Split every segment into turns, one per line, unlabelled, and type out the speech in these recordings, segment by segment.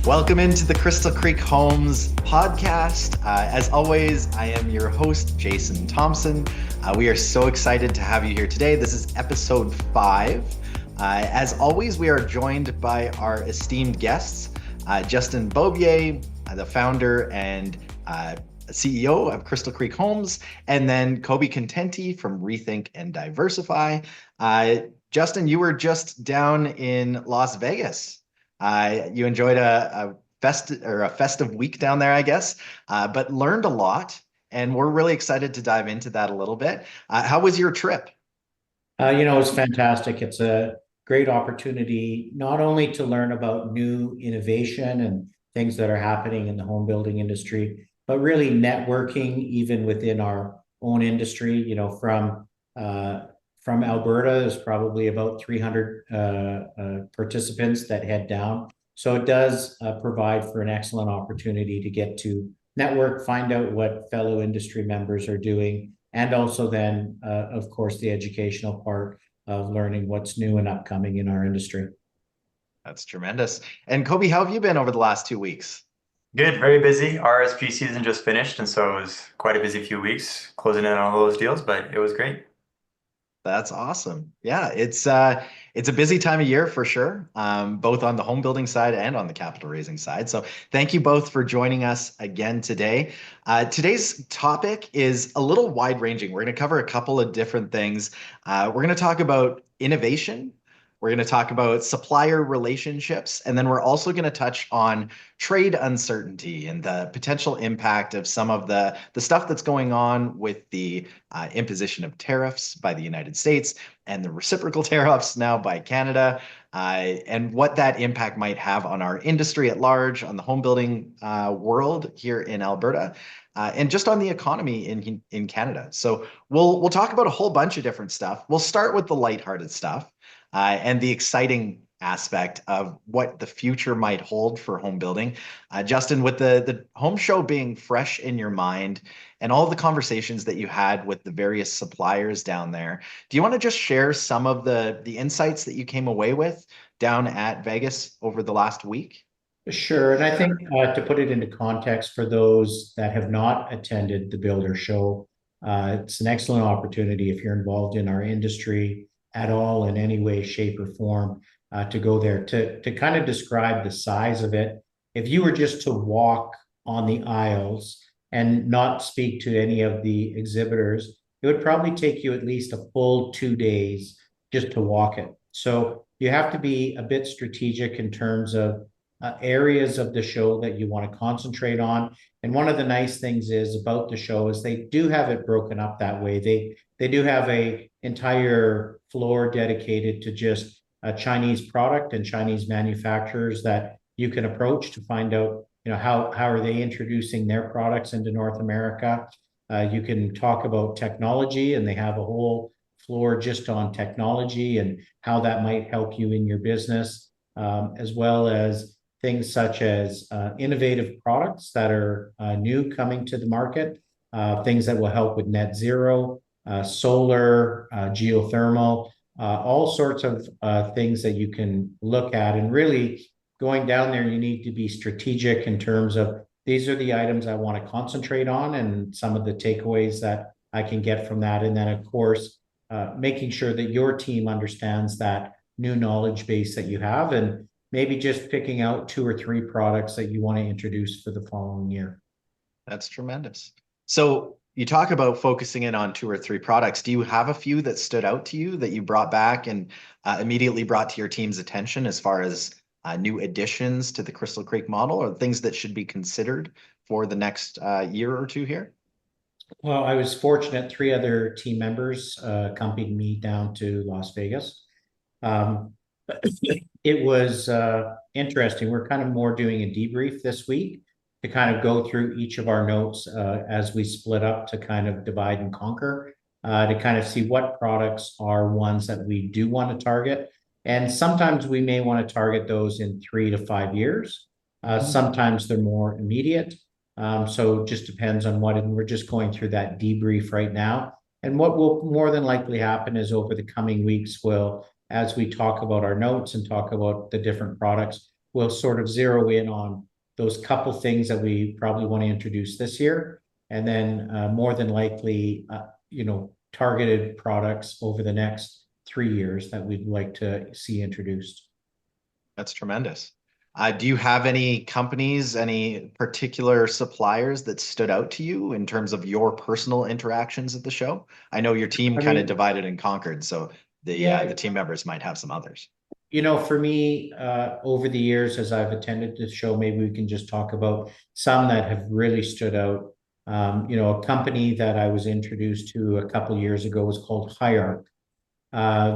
Welcome into the Crystal Creek Homes podcast. As always, I am your host, Jason Thomsen. We are so excited to have you here today. This is episode 5. As always, we are joined by our esteemed guests, Justin Bobier, the founder and CEO of Crystal Creek Homes, and then Koby Contenti from Rethink and Diversify. Justin, you were just down in Las Vegas. You enjoyed a festive week down there, I guess, but learned a lot, and we're really excited to dive into that a little bit. How was your trip?
It's fantastic. It's a great opportunity not only to learn about new innovation and things that are happening in the home building industry, but really networking even within our own industry. From Alberta, there's probably about 300 participants that head down. So it does provide for an excellent opportunity to get to network, find out what fellow industry members are doing, and also then, of course, the educational part of learning what's new and upcoming in our industry.
That's tremendous. And Koby, how have you been over the last 2 weeks?
Good, very busy. RSP season just finished, and so it was quite a busy few weeks closing in on all those deals, but it was great.
That's awesome. Yeah, it's a busy time of year for sure, both on the home building side and on the capital raising side. So thank you both for joining us again today. Today's topic is a little wide ranging. We're going to cover a couple of different things. We're going to talk about innovation. We're going to talk about supplier relationships, and then we're also going to touch on trade uncertainty and the potential impact of some of the stuff that's going on with the imposition of tariffs by the United States and the reciprocal tariffs now by Canada, and what that impact might have on our industry at large, on the home building world here in Alberta, and just on the economy in Canada. So we'll talk about a whole bunch of different stuff. We'll start with the lighthearted stuff. And the exciting aspect of what the future might hold for home building. Justin, with the home show being fresh in your mind and all the conversations that you had with the various suppliers down there, do you want to just share some of the insights that you came away with down at Vegas over the last week?
Sure. And I think to put it into context for those that have not attended the Builder Show, it's an excellent opportunity if you're involved in our industry at all in any way, shape, or form to go there. To kind of describe the size of it, if you were just to walk on the aisles and not speak to any of the exhibitors, it would probably take you at least a full 2 days just to walk it. So you have to be a bit strategic in terms of areas of the show that you want to concentrate on. And one of the nice things is about the show is they do have it broken up that way. They do have a entire floor dedicated to just a Chinese product and Chinese manufacturers that you can approach to find out, how are they introducing their products into North America. You can talk about technology, and they have a whole floor just on technology and how that might help you in your business, as well as things such as innovative products that are new coming to the market, things that will help with net zero, solar, geothermal, all sorts of things that you can look at. And really going down there, you need to be strategic in terms of these are the items I want to concentrate on and some of the takeaways that I can get from that. And then, of course, making sure that your team understands that new knowledge base that you have, and maybe just picking out 2 or 3 products that you want to introduce for the following year.
That's tremendous. So you talk about focusing in on 2 or 3 products. Do you have a few that stood out to you that you brought back and immediately brought to your team's attention as far as new additions to the Crystal Creek model, or things that should be considered for the next year or 2 here?
Well, I was fortunate 3 other team members accompanied me down to Las Vegas. It was interesting. We're kind of more doing a debrief this week to kind of go through each of our notes as we split up to kind of divide and conquer, to kind of see what products are ones that we do want to target. And sometimes we may want to target those in 3 to 5 years. Sometimes they're more immediate. So it just depends on what, and we're just going through that debrief right now. And what will more than likely happen is over the coming weeks, as we talk about our notes and talk about the different products, we'll sort of zero in on those couple things that we probably want to introduce this year, and then more than likely, targeted products over the next 3 years that we'd like to see introduced.
That's tremendous. Do you have any companies, any particular suppliers that stood out to you in terms of your personal interactions at the show? I know your team kind of divided and conquered, so the team members might have some others.
For me, over the years, as I've attended this show, maybe we can just talk about some that have really stood out. A company that I was introduced to a couple years ago was called Hierarch.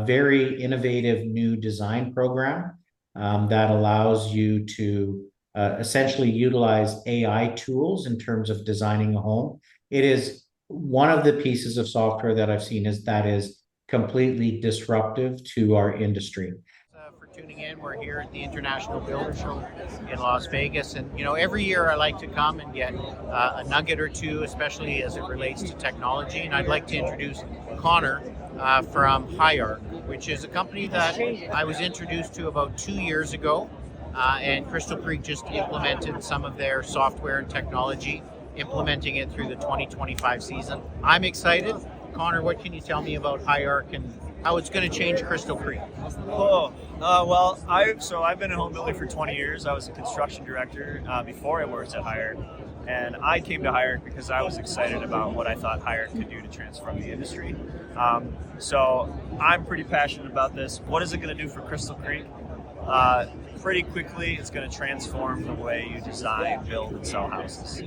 Very innovative new design program that allows you to essentially utilize AI tools in terms of designing a home. It is one of the pieces of software that I've seen that is completely disruptive to our industry.
For tuning in, we're here at the International Builders Show in Las Vegas, and every year I like to come and get a nugget or two, especially as it relates to technology. And I'd like to introduce Connor from Hierarch, which is a company that I was introduced to about 2 years ago, and Crystal Creek just implemented some of their software and technology, implementing it through the 2025 season. I'm excited. Connor, what can you tell me about Hierarch and how it's going to change Crystal Creek?
I've been in home building for 20 years. I was a construction director before I worked at Hierarch, and I came to Hierarch because I was excited about what I thought Hierarch could do to transform the industry. So I'm pretty passionate about this. What is it going to do for Crystal Creek? Pretty quickly, it's going to transform the way you design, build, and sell houses.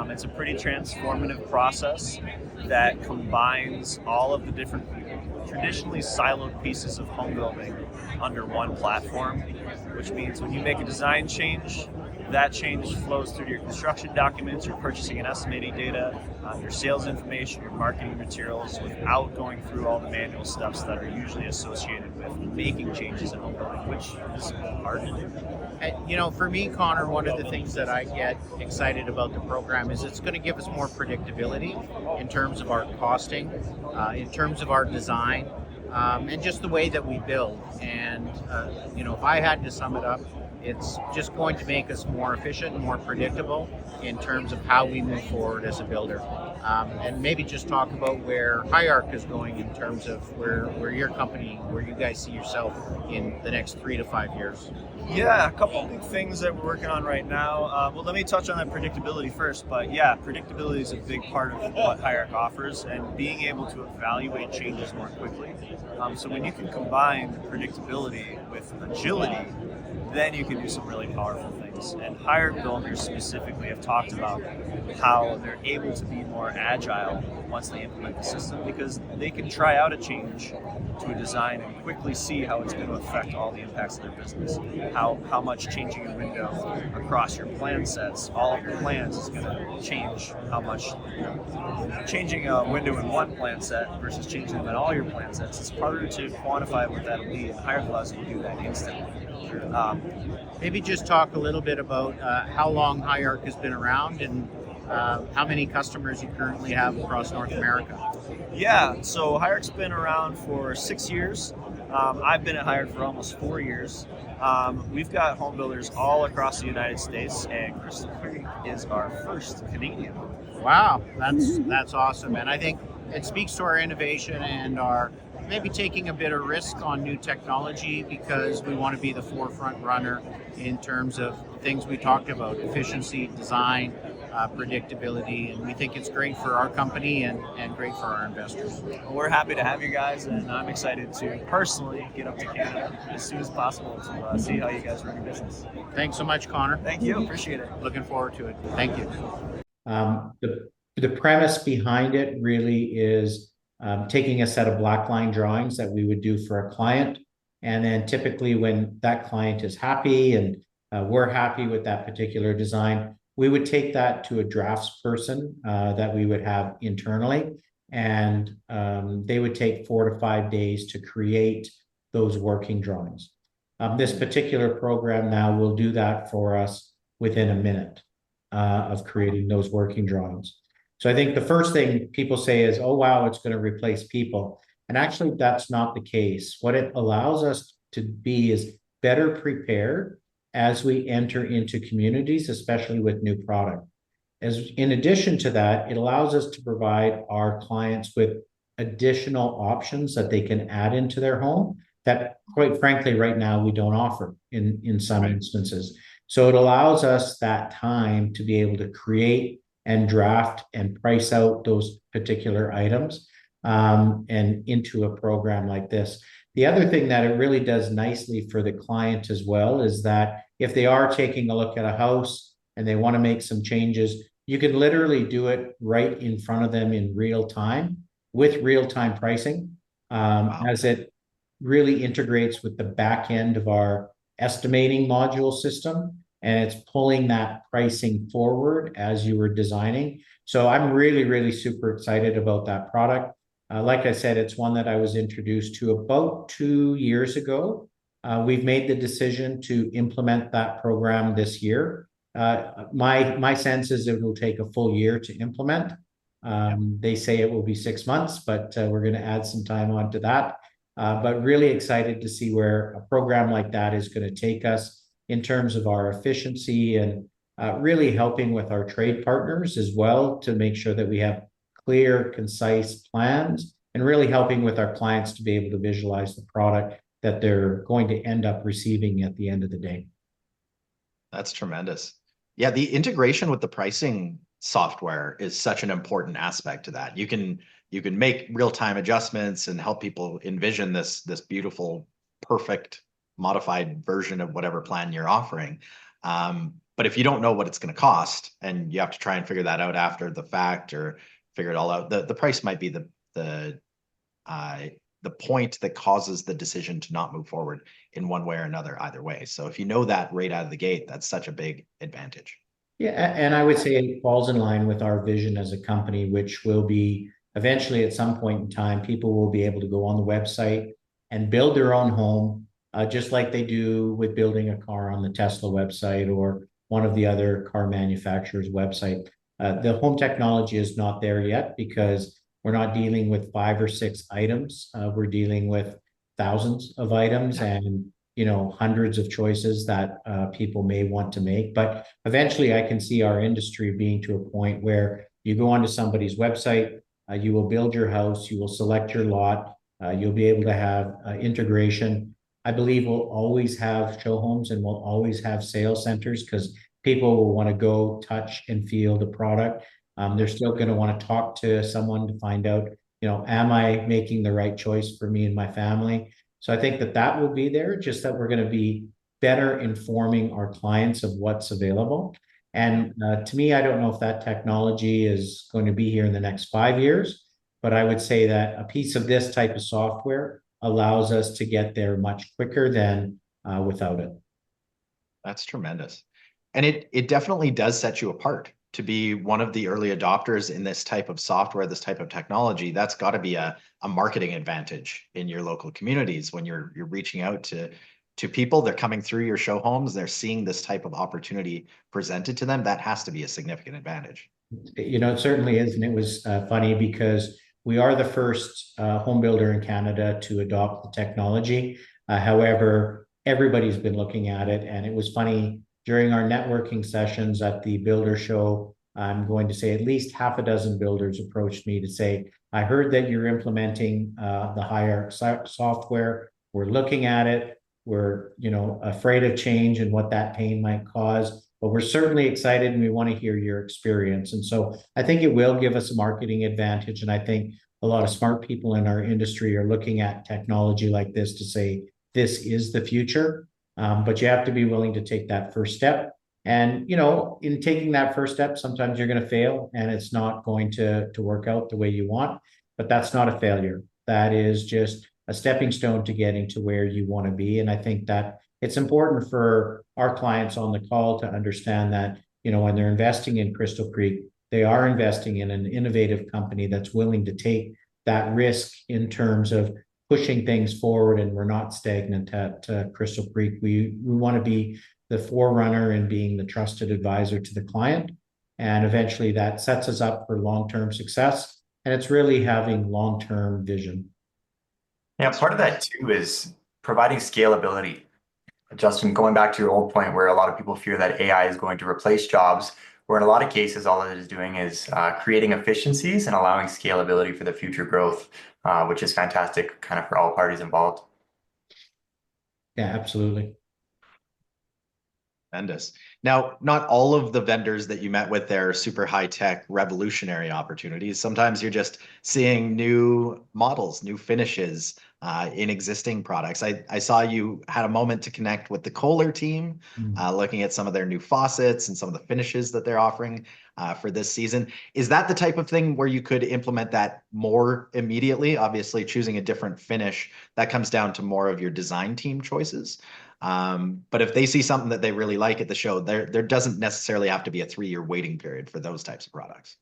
It's a pretty transformative process that combines all of the different traditionally siloed pieces of home building under one platform, which means when you make a design change, that change flows through your construction documents, your purchasing and estimating data, your sales information, your marketing materials, without going through all the manual steps that are usually associated with making changes in home building, which is hard to do.
And, for me, Connor, one of the things that I get excited about the program is it's going to give us more predictability in terms of our costing, in terms of our design, and just the way that we build. And, if I had to sum it up, it's just going to make us more efficient and more predictable in terms of how we move forward as a builder. And maybe just talk about where Hierarch is going in terms of where your company, where you guys see yourself in the next 3 to 5 years.
Yeah, a couple of big things that we're working on right now. Let me touch on that predictability first. But yeah, predictability is a big part of what Hierarch offers, and being able to evaluate changes more quickly. So when you can combine predictability with agility, then you can do some really powerful things. And Hierarch builders specifically have talked about how they're able to be more agile once they implement the system, because they can try out a change to a design and quickly see how it's going to affect all the impacts of their business. How much changing a window across your plan sets, all of your plans, is going to change how much changing a window in one plan set versus changing them in all your plan sets. It's harder to quantify what that'll be, and Hierarch allows you to do that instantly.
Maybe just talk a little bit about how long Hierarch has been around and how many customers you currently have across North America.
Yeah, so Hierarch's been around for 6 years. I've been at Hierarch for almost 4 years. We've got home builders all across the United States, and Crystal Creek is our first Canadian.
Wow, that's awesome, and I think it speaks to our innovation and our maybe taking a bit of risk on new technology, because we want to be the forefront runner in terms of things we talked about: efficiency, design, predictability, and we think it's great for our company and great for our investors.
Well, we're happy to have you guys, and I'm excited to personally get up to Canada as soon as possible to see how you guys run your business.
Thanks so much, Connor.
Thank you. Appreciate it.
Looking forward to it. Thank you.
The premise behind it really is taking a set of black line drawings that we would do for a client. And then typically when that client is happy and we're happy with that particular design, we would take that to a drafts person that we would have internally. And they would take 4 to 5 days to create those working drawings. This particular program now will do that for us within a minute of creating those working drawings. So I think the first thing people say is, oh, wow, it's going to replace people. And actually, that's not the case. What it allows us to be is better prepared as we enter into communities, especially with new product. As in addition to that, it allows us to provide our clients with additional options that they can add into their home that, quite frankly, right now we don't offer in some instances. So it allows us that time to be able to create and draft and price out those particular items and into a program like this. The other thing that it really does nicely for the client as well is that if they are taking a look at a house and they want to make some changes, you can literally do it right in front of them in real time with real-time pricing, as it really integrates with the back end of our estimating module system, and it's pulling that pricing forward as you were designing. So I'm really, really super excited about that product. Like I said, it's one that I was introduced to about 2 years ago. We've made the decision to implement that program this year. My sense is it will take a full year to implement. They say it will be 6 months, but we're going to add some time onto that. But really excited to see where a program like that is going to take us in terms of our efficiency and really helping with our trade partners as well to make sure that we have clear, concise plans and really helping with our clients to be able to visualize the product that they're going to end up receiving at the end of the day.
That's tremendous. Yeah, the integration with the pricing software is such an important aspect to that. You can make real-time adjustments and help people envision this beautiful, perfect, modified version of whatever plan you're offering. But if you don't know what it's going to cost and you have to try and figure that out after the fact or figure it all out, the price might be the point that causes the decision to not move forward in one way or another either way. So if you know that right out of the gate, that's such a big advantage.
Yeah, and I would say it falls in line with our vision as a company, which will be eventually at some point in time, people will be able to go on the website and build their own home, just like they do with building a car on the Tesla website or one of the other car manufacturers' website. The home technology is not there yet because we're not dealing with 5 or 6 items. We're dealing with thousands of items and hundreds of choices that people may want to make. But eventually I can see our industry being to a point where you go onto somebody's website, you will build your house, you will select your lot, you'll be able to have integration. I believe we'll always have show homes and we'll always have sales centers because people will want to go touch and feel the product. They're still going to want to talk to someone to find out, am I making the right choice for me and my family? So I think that will be there, just that we're going to be better informing our clients of what's available. And to me, I don't know if that technology is going to be here in the next 5 years, but I would say that a piece of this type of software allows us to get there much quicker than without it.
That's tremendous. And it definitely does set you apart to be one of the early adopters in this type of software, this type of technology. That's got to be a marketing advantage in your local communities when you're reaching out to people. They're coming through your show homes, they're seeing this type of opportunity presented to them. That has to be a significant advantage.
It certainly is. And it was funny because we are the first home builder in Canada to adopt the technology. However, everybody's been looking at it. And it was funny, during our networking sessions at the Builder Show, I'm going to say at least half a dozen builders approached me to say, I heard that you're implementing the higher software. We're looking at it. We're afraid of change and what that pain might cause, but we're certainly excited and we want to hear your experience. And so I think it will give us a marketing advantage. And I think a lot of smart people in our industry are looking at technology like this to say, this is the future. But you have to be willing to take that first step. And, in taking that first step, sometimes you're going to fail and it's not going to work out the way you want, but that's not a failure. That is just a stepping stone to getting to where you want to be. And I think that it's important for our clients on the call to understand that, when they're investing in Crystal Creek, they are investing in an innovative company that's willing to take that risk in terms of pushing things forward, and we're not stagnant at Crystal Creek. We want to be the forerunner in being the trusted advisor to the client. And eventually that sets us up for long-term success. And it's really having long-term vision.
Yeah, part of that too is providing scalability. Justin, going back to your old point where a lot of people fear that AI is going to replace jobs, where in a lot of cases, all it is doing is creating efficiencies and allowing scalability for the future growth, which is fantastic kind of for all parties involved.
Yeah, absolutely.
Tremendous. Now, not all of the vendors that you met with there are super high-tech, revolutionary opportunities. Sometimes you're just seeing new models, new finishes in existing products. I saw you had a moment to connect with the Kohler team, looking at some of their new faucets and some of the finishes that they're offering for this season. Is that the type of thing where you could implement that more immediately? Obviously, choosing a different finish, that comes down to more of your design team choices. But if they see something that they really like at the show, there doesn't necessarily have to be a 3-year waiting period for those types of products.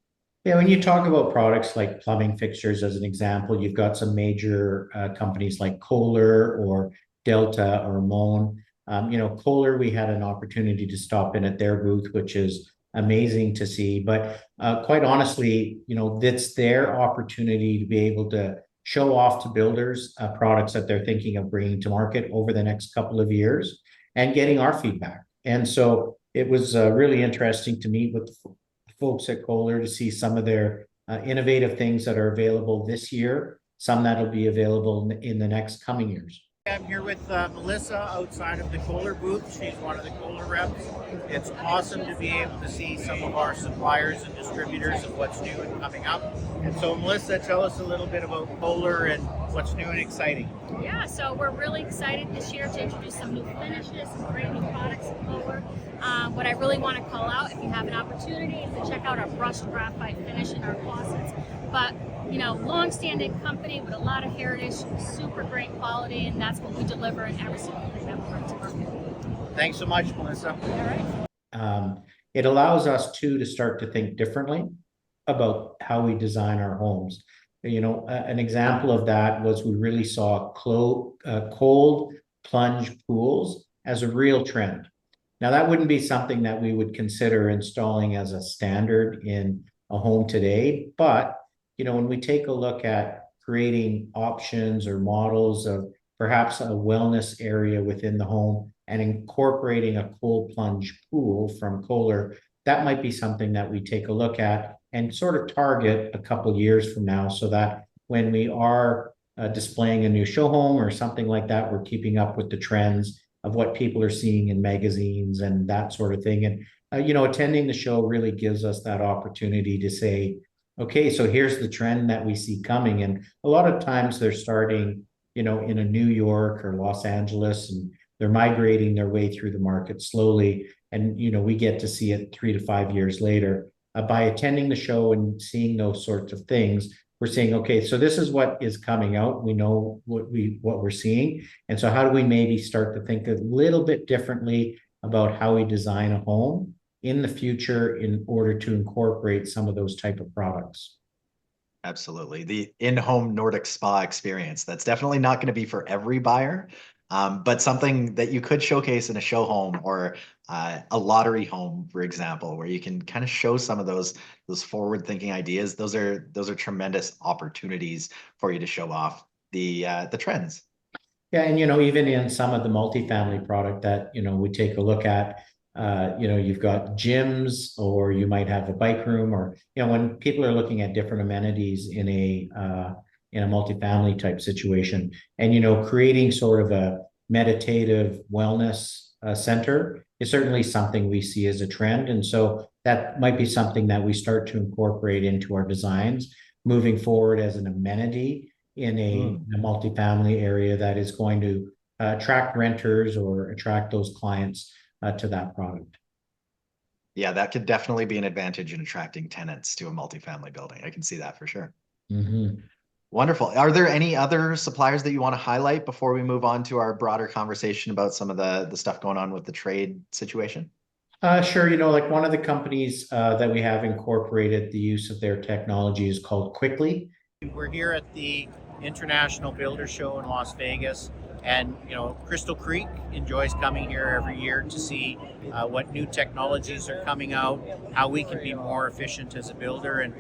Yeah, when you talk about products like plumbing fixtures, as an example, you've got some major companies like Kohler or Delta or Moen. Kohler, we had an opportunity to stop in at their booth, which is amazing to see. But quite honestly, it's their opportunity to be able to show off to builders products that they're thinking of bringing to market over the next couple of years and getting our feedback. And so it was really interesting to meet with folks at Kohler to see some of their innovative things that are available this year, some that'll be available in the next coming years.
I'm here with Melissa outside of the Kohler booth. She's one of the Kohler reps. It's awesome to be able to see some of our suppliers and distributors of what's new and coming up. And so, Melissa, tell us a little bit about Kohler and what's new and exciting.
Yeah, so we're really excited this year to introduce some new finishes, some great new products at Kohler. What I really want to call out, if you have an opportunity, is to check out our brushed graphite finish in our faucets. But long-standing company with a lot of heritage, super great quality, and that's what we deliver in every single thing that we bring to market.
Thanks so much, Melissa.
All right.
It allows us to start to think differently about how we design our homes. An example of that was we really saw cold plunge pools as a real trend. Now, that wouldn't be something that we would consider installing as a standard in a home today, but when we take a look at creating options or models of perhaps a wellness area within the home and incorporating a cold plunge pool from Kohler, that might be something that we take a look at and sort of target a couple years from now, so that when we are displaying a new show home or something like that, we're keeping up with the trends of what people are seeing in magazines and that sort of thing. And attending the show really gives us that opportunity to say, okay, so here's the trend that we see coming. And a lot of times they're starting, in a New York or Los Angeles, and they're migrating their way through the market slowly. And, we get to see it 3 to 5 years later. By attending the show and seeing those sorts of things, we're saying, okay, so this is what is coming out. We know what we're seeing. And so how do we maybe start to think a little bit differently about how we design a home in the future in order to incorporate some of those type of products?
Absolutely. The in-home Nordic spa experience, that's definitely not going to be for every buyer, but something that you could showcase in a show home or a lottery home, for example, where you can kind of show some of those forward-thinking ideas. Those are tremendous opportunities for you to show off the trends.
Yeah, and even in some of the multifamily product that we take a look at, you've got gyms, or you might have a bike room, or when people are looking at different amenities in a multifamily type situation, and creating sort of a meditative wellness center is certainly something we see as a trend. And so that might be something that we start to incorporate into our designs moving forward as an amenity in a multifamily area that is going to attract renters or attract those clients to that product.
Yeah, that could definitely be an advantage in attracting tenants to a multifamily building. I can see that for sure.
Mm-hmm.
Wonderful. Are there any other suppliers that you want to highlight before we move on to our broader conversation about some of the stuff going on with the trade situation?
Sure. Like one of the companies that we have incorporated the use of their technology is called Quickly.
We're here at the International Builders Show in Las Vegas. And, Crystal Creek enjoys coming here every year to see what new technologies are coming out, how we can be more efficient as a builder. And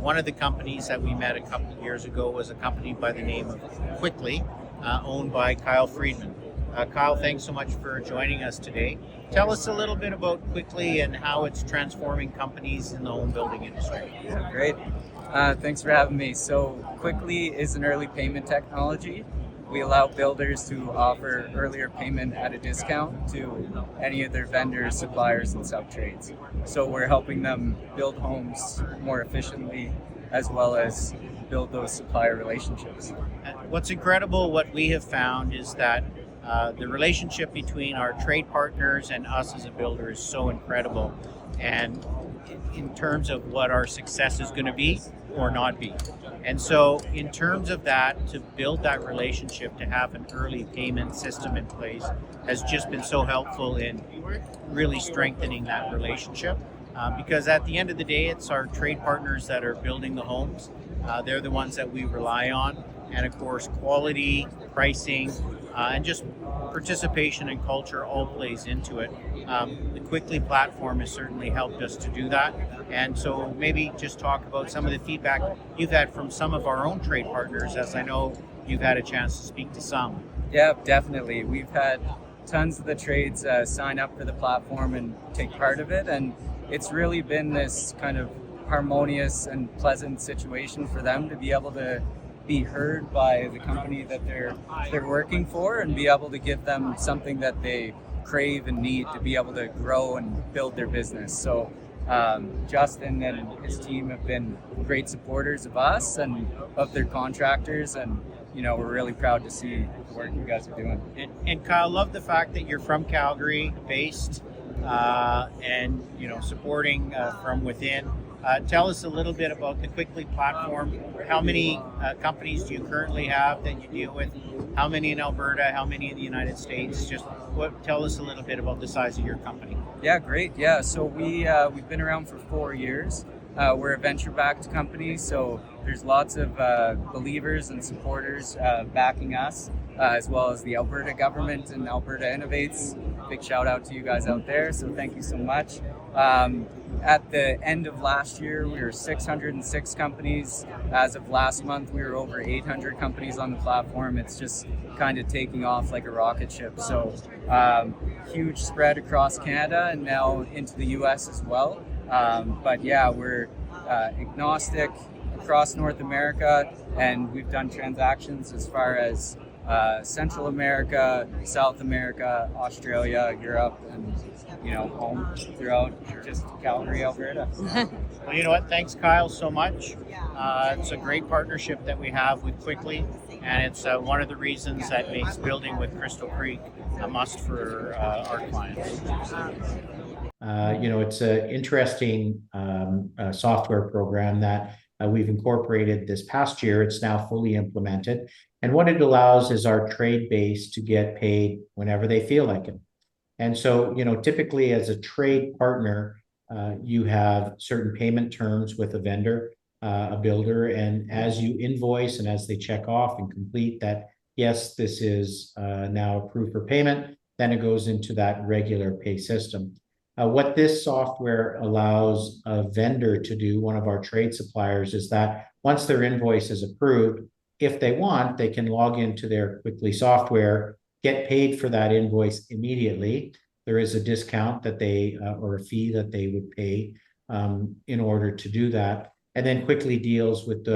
one of the companies that we met a couple of years ago was a company by the name of Quickly, owned by Kyle Friedman. Kyle, thanks so much for joining us today. Tell us a little bit about Quickly and how it's transforming companies in the home building industry.
Yeah, great. Thanks for having me. So Quickly is an early payment technology. We allow builders to offer earlier payment at a discount to any of their vendors, suppliers, and subtrades. So we're helping them build homes more efficiently, as well as build those supplier relationships.
What's incredible, what we have found, is that the relationship between our trade partners and us as a builder is so incredible. And in terms of what our success is going to be or not be. And so in terms of that, to build that relationship, to have an early payment system in place has just been so helpful in really strengthening that relationship. Because at the end of the day, it's our trade partners that are building the homes. They're the ones that we rely on. And of course, quality, pricing, and just participation and culture all plays into it. The Quickly platform has certainly helped us to do that. And so maybe just talk about some of the feedback you've had from some of our own trade partners, as I know you've had a chance to speak to some.
Yeah, definitely. We've had tons of the trades sign up for the platform and take part of it. And it's really been this kind of harmonious and pleasant situation for them to be able to be heard by the company that they're working for and be able to give them something that they crave and need to be able to grow and build their business. So Justin and his team have been great supporters of us and of their contractors, and we're really proud to see the work you guys are doing.
And Kyle, love the fact that you're from Calgary based and supporting from within. Tell us a little bit about the Quickly platform. How many companies do you currently have that you deal with? How many in Alberta? How many in the United States? Tell us a little bit about the size of your company.
Yeah, great. Yeah, so we've been around for 4 years. We're a venture-backed company, so there's lots of believers and supporters backing us, as well as the Alberta government and Alberta Innovates. Big shout out to you guys out there, so thank you so much. At the end of last year, we were 606 companies. As of last month, we were over 800 companies on the platform. It's just kind of taking off like a rocket ship. So huge spread across Canada and now into the US as well. But yeah, we're agnostic across North America, and we've done transactions as far as Central America, South America, Australia, Europe, and home throughout just Calgary, Alberta.
Well, you know what? Thanks, Kyle, so much. It's a great partnership that we have with Quickly, and it's one of the reasons that makes building with Crystal Creek a must for our clients.
It's an interesting software program that we've incorporated this past year. It's now fully implemented. And what it allows is our trade base to get paid whenever they feel like it. And so, typically as a trade partner, you have certain payment terms with a vendor, a builder, and as you invoice and as they check off and complete that, yes, this is now approved for payment, then it goes into that regular pay system. What this software allows a vendor to do, one of our trade suppliers, is that once their invoice is approved, if they want, they can log into their Quickly software, get paid for that invoice immediately. There is a discount that they, or a fee that they would pay in order to do that. And then Quickly deals with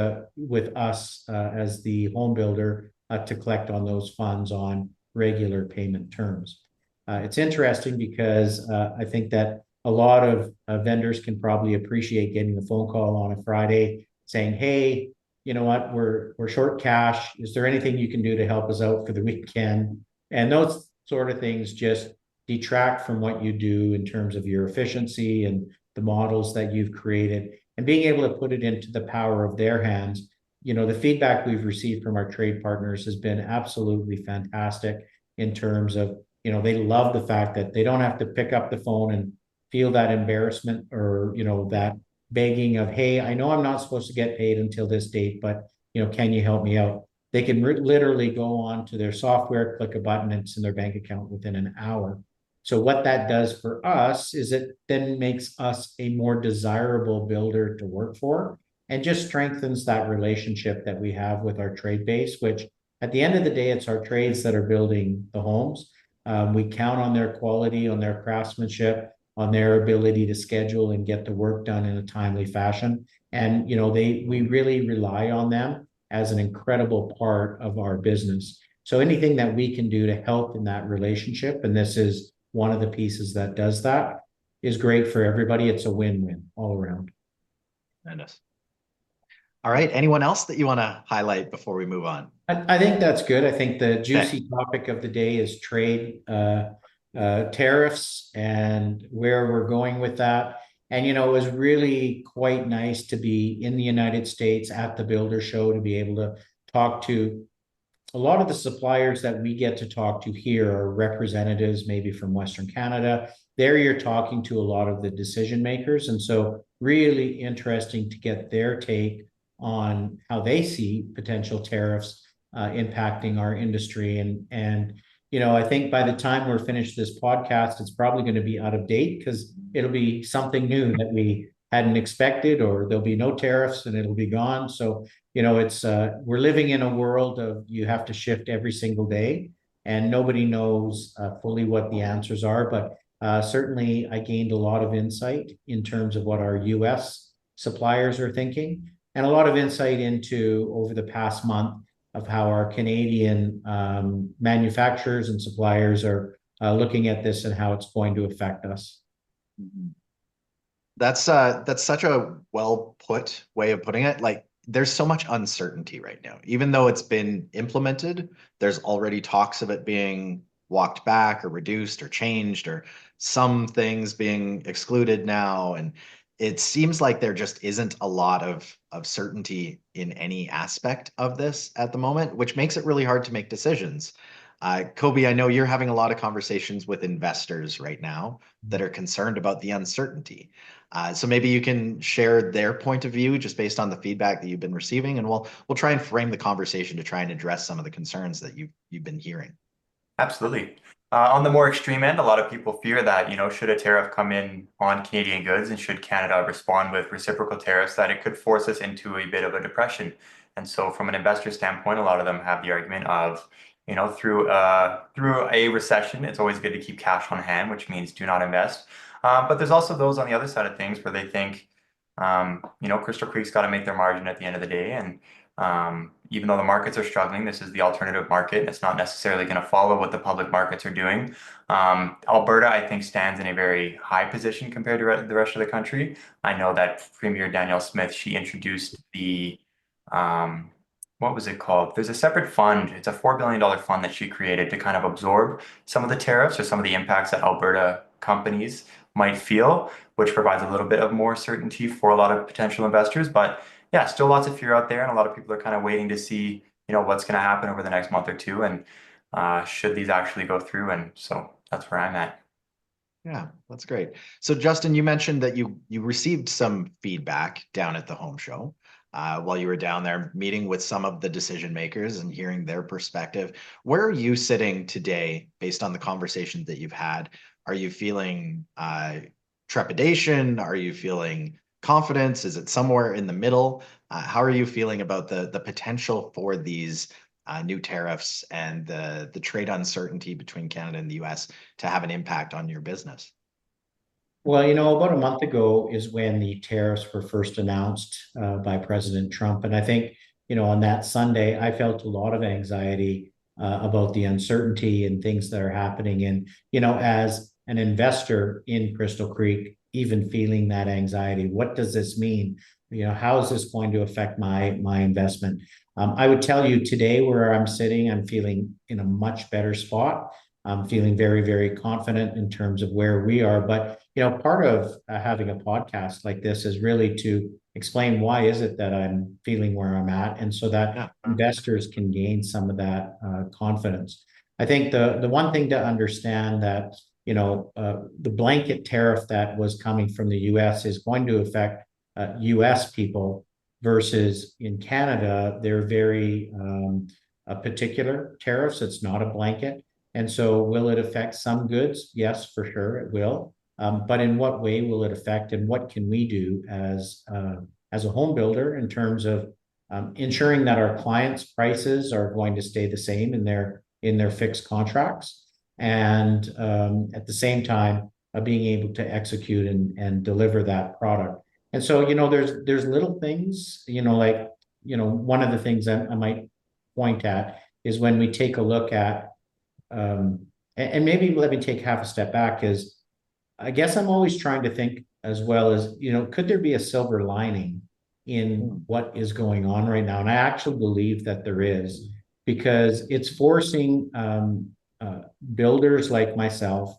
us as the home builder to collect on those funds on regular payment terms. It's interesting because I think that a lot of vendors can probably appreciate getting a phone call on a Friday saying, hey, you know what, we're short cash. Is there anything you can do to help us out for the weekend? And those sort of things just detract from what you do in terms of your efficiency and the models that you've created, and being able to put it into the power of their hands. The feedback we've received from our trade partners has been absolutely fantastic in terms of, they love the fact that they don't have to pick up the phone and feel that embarrassment or, that begging of, hey, I know I'm not supposed to get paid until this date, but, can you help me out? They can literally go on to their software, click a button, and it's in their bank account within an hour. So what that does for us is it then makes us a more desirable builder to work for, and just strengthens that relationship that we have with our trade base, which at the end of the day, it's our trades that are building the homes. We count on their quality, on their craftsmanship, on their ability to schedule and get the work done in a timely fashion. And, we really rely on them as an incredible part of our business. So anything that we can do to help in that relationship, and this is one of the pieces that does that, is great for everybody. It's a win-win all around.
Tremendous. All right. Anyone else that you want to highlight before we move on?
I think that's good. I think the juicy topic of the day is trade tariffs and where we're going with that. And, it was really quite nice to be in the United States at the Builder Show, to be able to talk to a lot of the suppliers that we get to talk to here are representatives, maybe from Western Canada. There you're talking to a lot of the decision makers. And so really interesting to get their take on how they see potential tariffs impacting our industry. And I think by the time we're finished this podcast, it's probably going to be out of date, because it'll be something new that we hadn't expected, or there'll be no tariffs and it'll be gone. So, it's we're living in a world of, you have to shift every single day, and nobody knows fully what the answers are. But certainly I gained a lot of insight in terms of what our US suppliers are thinking, and a lot of insight into, over the past month, of how our Canadian manufacturers and suppliers are looking at this and how it's going to affect us.
That's such a well put way of putting it. Like, there's so much uncertainty right now. Even though it's been implemented, there's already talks of it being walked back or reduced or changed, or some things being excluded now. And it seems like there just isn't a lot of certainty in any aspect of this at the moment, which makes it really hard to make decisions. Koby, I know you're having a lot of conversations with investors right now that are concerned about the uncertainty. So maybe you can share their point of view just based on the feedback that you've been receiving, and we'll try and frame the conversation to try and address some of the concerns that you've been hearing.
Absolutely. On the more extreme end, a lot of people fear that, should a tariff come in on Canadian goods, and should Canada respond with reciprocal tariffs, that it could force us into a bit of a depression. And so from an investor standpoint, a lot of them have the argument of, through a recession, it's always good to keep cash on hand, which means do not invest. But there's also those on the other side of things where they think, Crystal Creek's got to make their margin at the end of the day. And even though the markets are struggling, this is the alternative market, and it's not necessarily going to follow what the public markets are doing. Alberta, I think, stands in a very high position compared to the rest of the country. I know that Premier Danielle Smith, she introduced the, what was it called? There's a separate fund. It's a $4 billion fund that she created to kind of absorb some of the tariffs or some of the impacts that Alberta companies might feel, which provides a little bit of more certainty for a lot of potential investors. But yeah, still lots of fear out there, and a lot of people are kind of waiting to see, what's going to happen over the next month or two, and should these actually go through. And so that's where I'm at.
Yeah, that's great. So Justin, you mentioned that you received some feedback down at the home show while you were down there meeting with some of the decision makers and hearing their perspective. Where are you sitting today based on the conversations that you've had? Are you feeling trepidation? Are you feeling confidence? Is it somewhere in the middle? How are you feeling about the potential for these new tariffs and the trade uncertainty between Canada and the US to have an impact on your business?
Well, about a month ago is when the tariffs were first announced by President Trump. And I think, on that Sunday, I felt a lot of anxiety about the uncertainty and things that are happening. And, as an investor in Crystal Creek, even feeling that anxiety, what does this mean? How is this going to affect my investment? I would tell you today, where I'm sitting, I'm feeling in a much better spot. I'm feeling very, very confident in terms of where we are. But, part of having a podcast like this is really to explain why is it that I'm feeling where I'm at, and so that investors can gain some of that confidence. I think the one thing to understand that, the blanket tariff that was coming from the US is going to affect US people, versus in Canada, they're very particular tariffs. It's not a blanket. And so will it affect some goods? Yes, for sure it will. But in what way will it affect, and what can we do as a home builder in terms of ensuring that our clients' prices are going to stay the same in their fixed contracts, and at the same time being able to execute and deliver that product. And so, there's little things, like, one of the things I might point at is when we take a look at, and maybe let me take half a step back, is I guess I'm always trying to think as well as, could there be a silver lining in what is going on right now? And I actually believe that there is, because it's forcing builders like myself,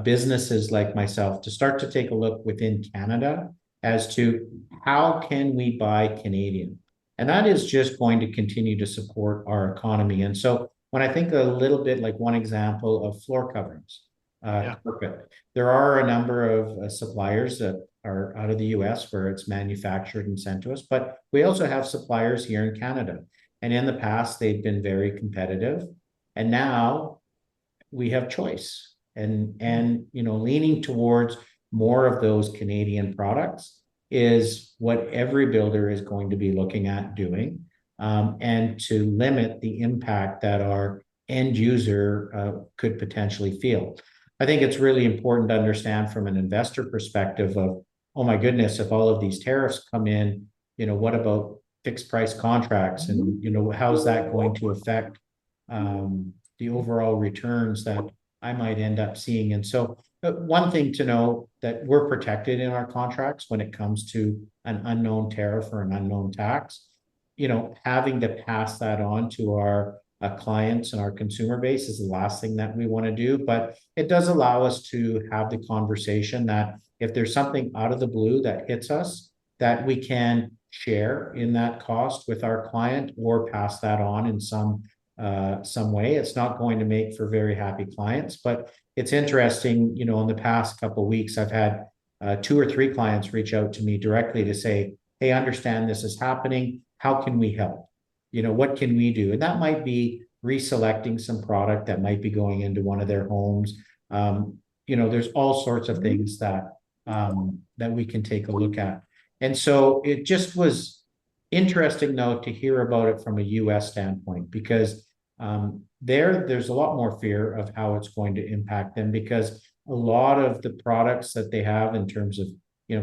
businesses like myself, to start to take a look within Canada as to how can we buy Canadian. And that is just going to continue to support our economy. And so when I think a little bit, like one example of floor coverings, carpet, there are a number of suppliers that are out of the US where it's manufactured and sent to us, but we also have suppliers here in Canada. And in the past, they've been very competitive. And now we have choice, and leaning towards more of those Canadian products is what every builder is going to be looking at doing, and to limit the impact that our end user could potentially feel. I think it's really important to understand from an investor perspective of, oh my goodness, if all of these tariffs come in, what about fixed price contracts, and how's that going to affect the overall returns that I might end up seeing? And so one thing to know, that we're protected in our contracts when it comes to an unknown tariff or an unknown tax. Having to pass that on to our clients and our consumer base is the last thing that we want to do, but it does allow us to have the conversation that if there's something out of the blue that hits us, that we can share in that cost with our client or pass that on in some way. It's not going to make for very happy clients, but it's interesting, in the past couple of weeks, I've had 2 or 3 clients reach out to me directly to say, hey, I understand this is happening. How can we help? What can we do? And that might be reselecting some product that might be going into one of their homes. There's all sorts of things that we can take a look at. And so it just was interesting, though, to hear about it from a US standpoint, because there's a lot more fear of how it's going to impact them, because a lot of the products that they have in terms of,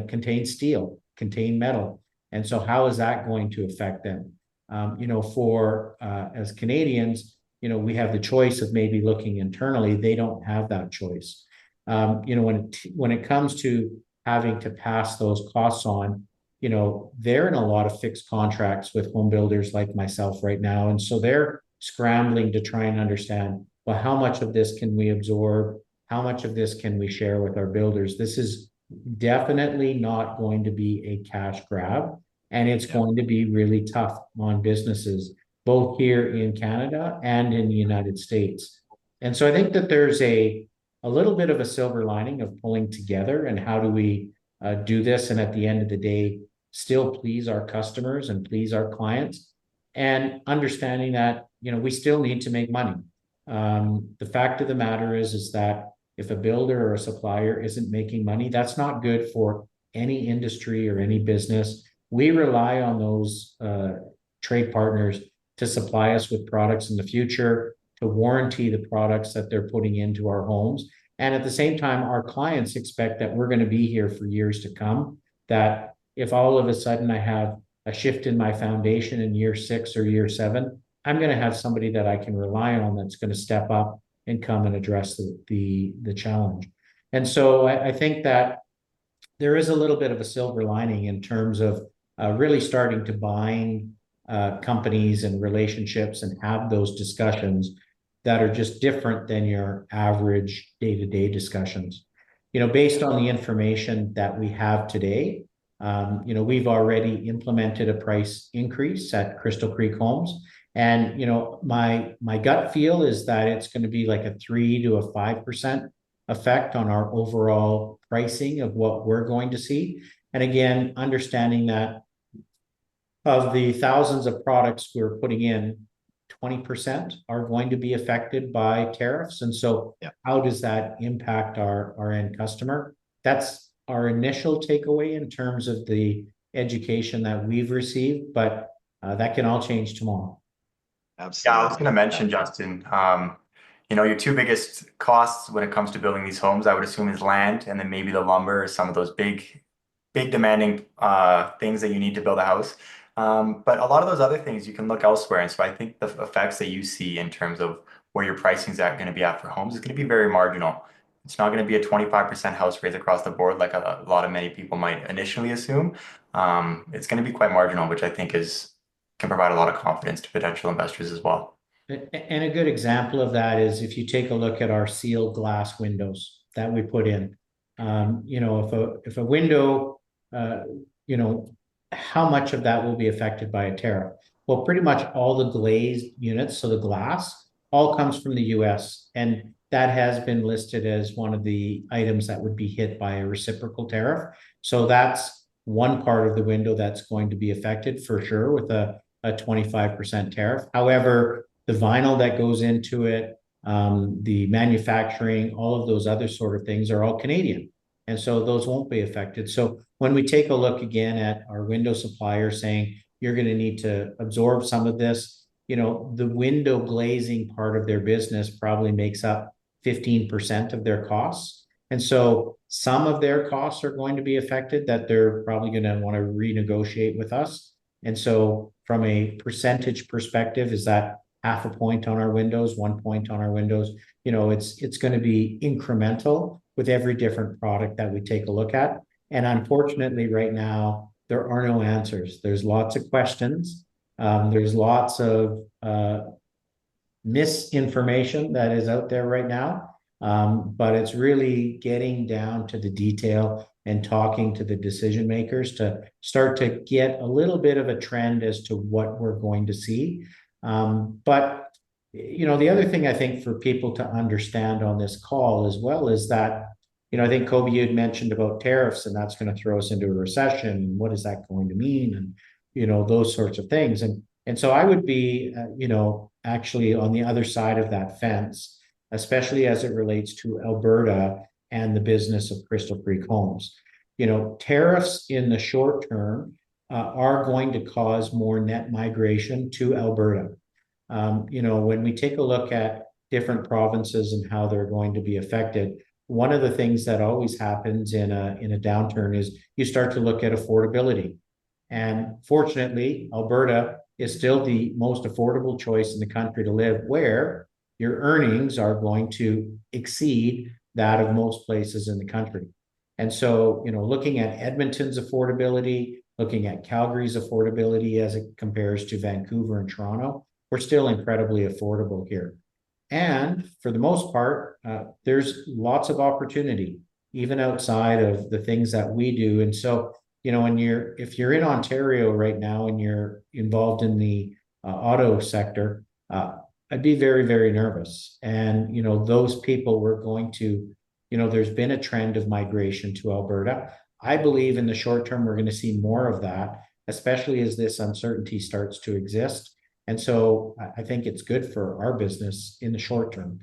contain steel, contain metal. And so how is that going to affect them? As Canadians, we have the choice of maybe looking internally. They don't have that choice. When it comes to having to pass those costs on, they're in a lot of fixed contracts with home builders like myself right now. And so they're scrambling to try and understand, well, how much of this can we absorb? How much of this can we share with our builders? This is definitely not going to be a cash grab, and it's going to be really tough on businesses, both here in Canada and in the United States. And so I think that there's a little bit of a silver lining of pulling together, and how do we do this, and at the end of the day, still please our customers and please our clients, and understanding that, we still need to make money. The fact of the matter is that if a builder or a supplier isn't making money, that's not good for any industry or any business. We rely on those trade partners to supply us with products in the future, to warranty the products that they're putting into our homes. And at the same time, our clients expect that we're going to be here for years to come, that if all of a sudden I have a shift in my foundation in year 6 or year 7, I'm going to have somebody that I can rely on that's going to step up and come and address the challenge. And so I think that there is a little bit of a silver lining in terms of really starting to bind companies and relationships and have those discussions that are just different than your average day-to-day discussions. Based on the information that we have today, we've already implemented a price increase at Crystal Creek Homes. And, my gut feel is that it's going to be like a 3 to a 5% effect on our overall pricing of what we're going to see. And again, understanding that of the thousands of products we're putting in, 20% are going to be affected by tariffs. And so how does that impact our end customer? That's our initial takeaway in terms of the education that we've received. But that can all change tomorrow.
Absolutely.
Yeah, I was going to mention, Justin, your two biggest costs when it comes to building these homes, I would assume, is land, and then maybe the lumber, or some of those big demanding things that you need to build a house. But a lot of those other things you can look elsewhere. And so I think the effects that you see in terms of where your pricing is going to be at for homes is going to be very marginal. It's not going to be a 25% house raise across the board like a lot of many people might initially assume. It's going to be quite marginal, which I think can provide a lot of confidence to potential investors as well.
And a good example of that is if you take a look at our sealed glass windows that we put in. If a window, how much of that will be affected by a tariff? Well, pretty much all the glazed units, so the glass, all comes from the US, and that has been listed as one of the items that would be hit by a reciprocal tariff. So that's one part of the window that's going to be affected for sure with a 25% tariff. However, the vinyl that goes into it, the manufacturing, all of those other sort of things are all Canadian. And so those won't be affected. So when we take a look again at our window supplier saying, you're going to need to absorb some of this, the window glazing part of their business probably makes up 15% of their costs. And so some of their costs are going to be affected that they're probably going to want to renegotiate with us. And so from a percentage perspective, is that half a point on our windows, 1 point on our windows? It's going to be incremental with every different product that we take a look at. And unfortunately, right now, there are no answers. There's lots of questions. There's lots of misinformation that is out there right now. But it's really getting down to the detail and talking to the decision makers to start to get a little bit of a trend as to what we're going to see. But the other thing I think for people to understand on this call as well is that, I think Koby, you had mentioned about tariffs, and that's going to throw us into a recession. What is that going to mean? And, those sorts of things. And so I would be, actually on the other side of that fence, especially as it relates to Alberta and the business of Crystal Creek Homes. Tariffs in the short term are going to cause more net migration to Alberta. When we take a look at different provinces and how they're going to be affected, one of the things that always happens in a downturn is you start to look at affordability. And fortunately, Alberta is still the most affordable choice in the country to live, where your earnings are going to exceed that of most places in the country. And so, looking at Edmonton's affordability, looking at Calgary's affordability as it compares to Vancouver and Toronto, we're still incredibly affordable here. And for the most part, there's lots of opportunity, even outside of the things that we do. And so, if you're in Ontario right now and you're involved in the auto sector, I'd be very, very nervous. And, those people were going to, there's been a trend of migration to Alberta. I believe in the short term, we're going to see more of that, especially as this uncertainty starts to exist. And so I think it's good for our business in the short term.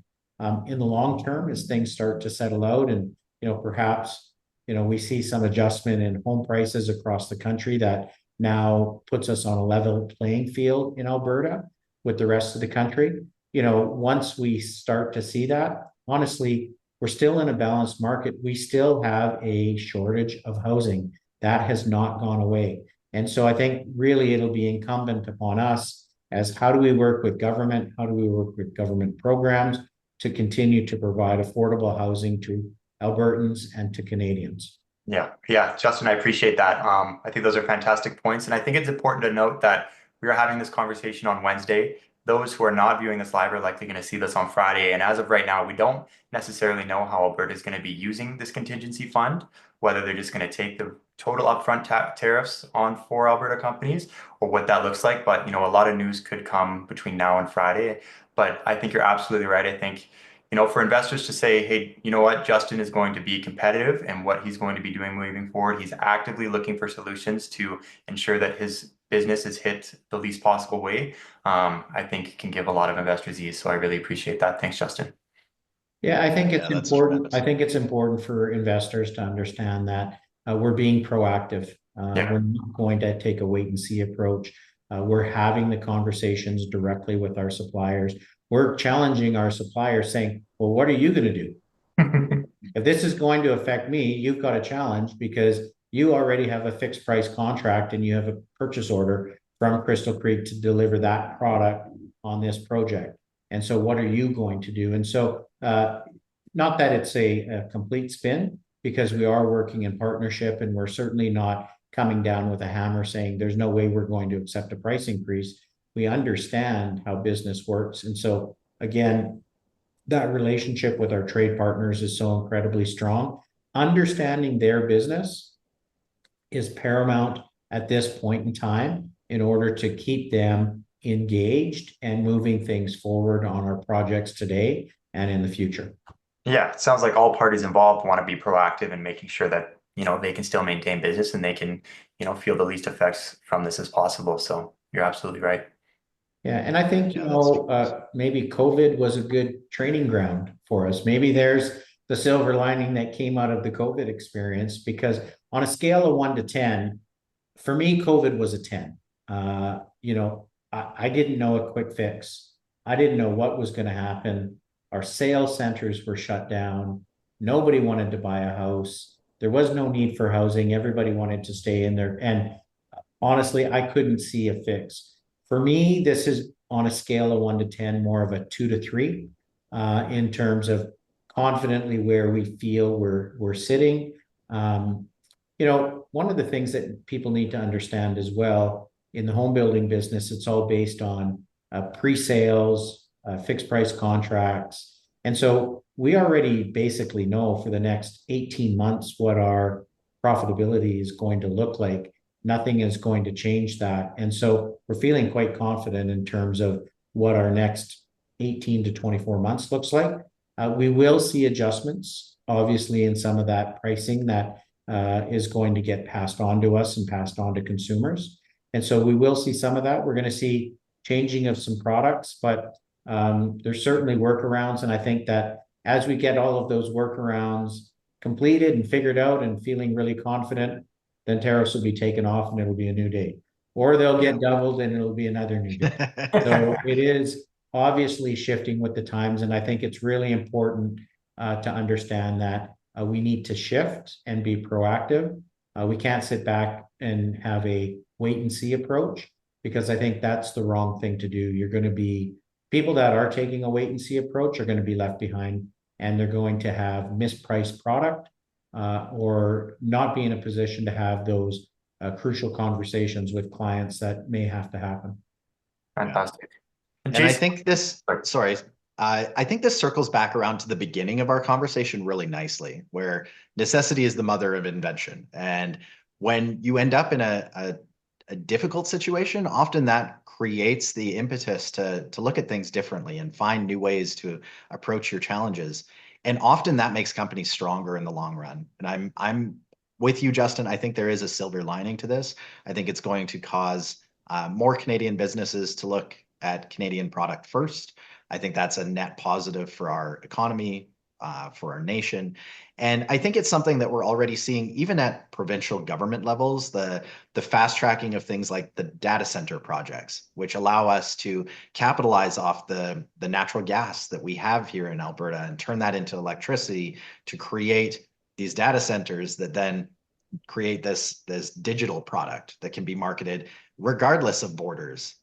In the long term, as things start to settle out and, perhaps, we see some adjustment in home prices across the country that now puts us on a level playing field in Alberta with the rest of the country. Once we start to see that, honestly, we're still in a balanced market. We still have a shortage of housing that has not gone away. And so I think really it'll be incumbent upon us as how do we work with government? How do we work with government programs to continue to provide affordable housing to Albertans and to Canadians?
Yeah, Justin, I appreciate that. I think those are fantastic points. And I think it's important to note that we are having this conversation on Wednesday. Those who are not viewing this live are likely going to see this on Friday. And as of right now, we don't necessarily know how Alberta is going to be using this contingency fund, whether they're just going to take the total upfront tariffs on for Alberta companies or what that looks like. But, a lot of news could come between now and Friday. But I think you're absolutely right. I think, for investors to say, hey, you know what, Justin is going to be competitive and what he's going to be doing moving forward. He's actively looking for solutions to ensure that his business is hit the least possible way. I think can give a lot of investors ease. So I really appreciate that. Thanks, Justin.
Yeah, I think it's important. I think it's important for investors to understand that we're being proactive. We're not going to take a wait and see approach. We're having the conversations directly with our suppliers. We're challenging our suppliers saying, well, what are you going to do? If this is going to affect me, you've got a challenge because you already have a fixed price contract and you have a purchase order from Crystal Creek to deliver that product on this project. And so what are you going to do? And so not that it's a complete spin, because we are working in partnership and we're certainly not coming down with a hammer saying there's no way we're going to accept a price increase. We understand how business works. And so again, that relationship with our trade partners is so incredibly strong. Understanding their business is paramount at this point in time in order to keep them engaged and moving things forward on our projects today and in the future.
Yeah, it sounds like all parties involved want to be proactive in making sure that, they can still maintain business and they can, feel the least effects from this as possible. So you're absolutely right.
Yeah, and I think, maybe COVID was a good training ground for us. Maybe there's the silver lining that came out of the COVID experience, because on a scale of 1 to 10, for me, COVID was a 10. I didn't know a quick fix. I didn't know what was going to happen. Our sales centers were shut down. Nobody wanted to buy a house. There was no need for housing. Everybody wanted to stay in there. And honestly, I couldn't see a fix. For me, this is on a scale of 1 to 10, more of a 2 to 3 in terms of confidently where we feel we're sitting. One of the things that people need to understand as well in the home building business, it's all based on pre-sales, fixed price contracts. And so we already basically know for the next 18 months what our profitability is going to look like. Nothing is going to change that. And so we're feeling quite confident in terms of what our next 18 to 24 months looks like. We will see adjustments, obviously, in some of that pricing that is going to get passed on to us and passed on to consumers. And so we will see some of that. We're going to see changing of some products, but there's certainly workarounds. And I think that as we get all of those workarounds completed and figured out and feeling really confident, then tariffs will be taken off and it'll be a new day. Or they'll get doubled and it'll be another new day. So it is obviously shifting with the times. And I think it's really important to understand that we need to shift and be proactive. We can't sit back and have a wait and see approach, because I think that's the wrong thing to do. You're going to be people that are taking a wait and see approach are going to be left behind, and they're going to have mispriced product or not be in a position to have those crucial conversations with clients that may have to happen.
Fantastic.
And Jason, I think this, I think this circles back around to the beginning of our conversation really nicely, where necessity is the mother of invention. And when you end up in a difficult situation, often that creates the impetus to look at things differently and find new ways to approach your challenges. And often that makes companies stronger in the long run. And I'm with you, Justin. I think there is a silver lining to this. I think it's going to cause more Canadian businesses to look at Canadian product first. I think that's a net positive for our economy, for our nation. And I think it's something that we're already seeing even at provincial government levels, the fast tracking of things like the data center projects, which allow us to capitalize off the natural gas that we have here in Alberta and turn that into electricity to create these data centers that then create this digital product that can be marketed regardless of borders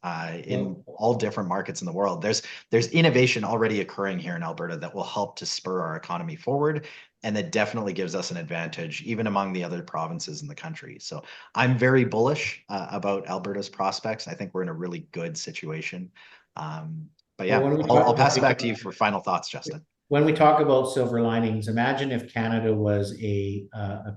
in all different markets in the world. There's innovation already occurring here in Alberta that will help to spur our economy forward, and that definitely gives us an advantage even among the other provinces in the country. So I'm very bullish about Alberta's prospects. I think we're in a really good situation. But yeah, I'll pass it back to you for final thoughts, Justin.
When we talk about silver linings, imagine if Canada was a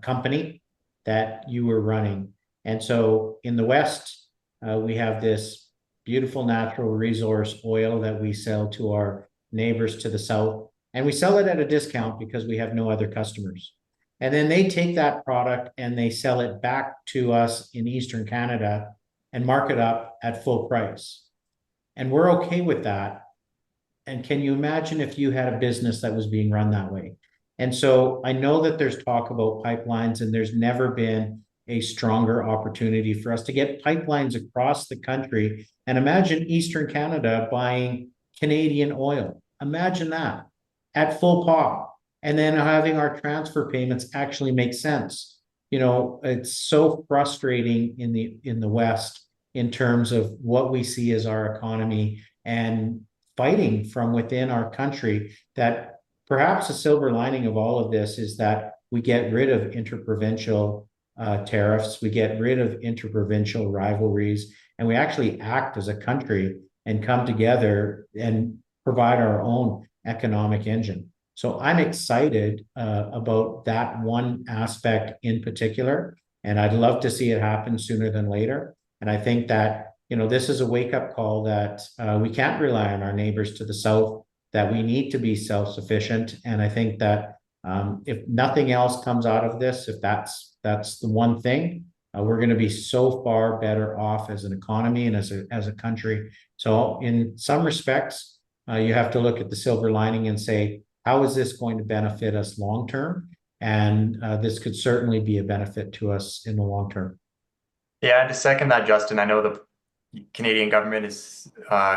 company that you were running. And so in the West, we have this beautiful natural resource oil that we sell to our neighbors to the south, and we sell it at a discount because we have no other customers. And then they take that product and they sell it back to us in Eastern Canada and mark it up at full price. And we're okay with that. And can you imagine if you had a business that was being run that way? And so I know that there's talk about pipelines, and there's never been a stronger opportunity for us to get pipelines across the country. And imagine Eastern Canada buying Canadian oil. Imagine that at full pop, and then having our transfer payments actually make sense. You know, it's so frustrating in the West in terms of what we see as our economy and fighting from within our country, that perhaps the silver lining of all of this is that we get rid of interprovincial tariffs, we get rid of interprovincial rivalries, and we actually act as a country and come together and provide our own economic engine. So I'm excited about that one aspect in particular, and I'd love to see it happen sooner than later. And I think that, you know, this is a wake-up call that we can't rely on our neighbors to the south, that we need to be self-sufficient. And I think that if nothing else comes out of this, if that's the one thing, we're going to be so far better off as an economy and as a country. So in some respects, you have to look at the silver lining and say, how is this going to benefit us long term? And this could certainly be a benefit to us in the long term.
Yeah, and to second that, Justin, I know the Canadian government has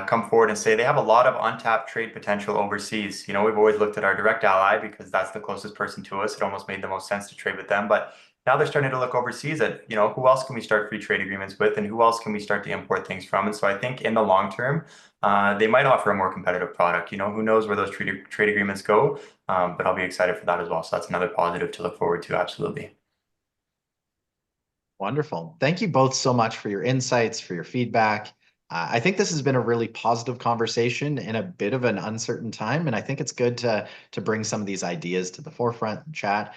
come forward and say they have a lot of untapped trade potential overseas. You know, we've always looked at our direct ally because that's the closest person to us. It almost made the most sense to trade with them. But now they're starting to look overseas at, you know, who else can we start free trade agreements with and who else can we start to import things from? And so I think in the long term, they might offer a more competitive product. You know, who knows where those trade agreements go, but I'll be excited for that as well. So that's another positive to look forward to. Absolutely.
Wonderful. Thank you both so much for your insights, for your feedback. I think this has been a really positive conversation in a bit of an uncertain time, and I think it's good to bring some of these ideas to the forefront and chat.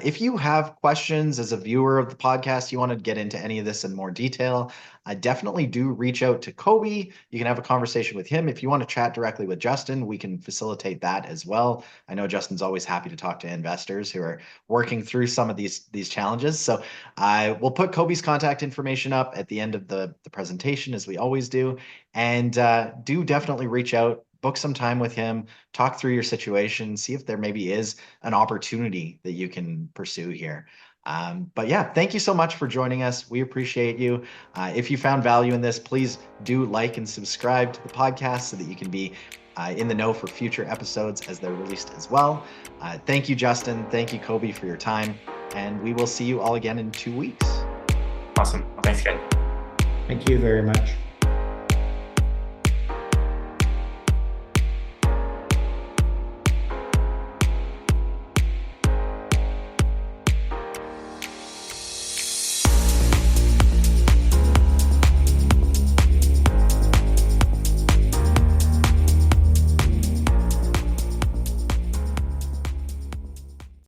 If you have questions as a viewer of the podcast, you want to get into any of this in more detail, definitely do reach out to Koby. You can have a conversation with him. If you want to chat directly with Justin, we can facilitate that as well. I know Justin's always happy to talk to investors who are working through some of these challenges. So we'll put Koby's contact information up at the end of the presentation, as we always do. And do definitely reach out, book some time with him, talk through your situation, see if there maybe is an opportunity that you can pursue here. But yeah, thank you so much for joining us. We appreciate you. If you found value in this, please do like and subscribe to the podcast so that you can be in the know for future episodes as they're released as well. Thank you, Justin. Thank you, Koby, for your time. And we will see you all again in 2 weeks.
Awesome. Thanks, guys.
Thank you very much.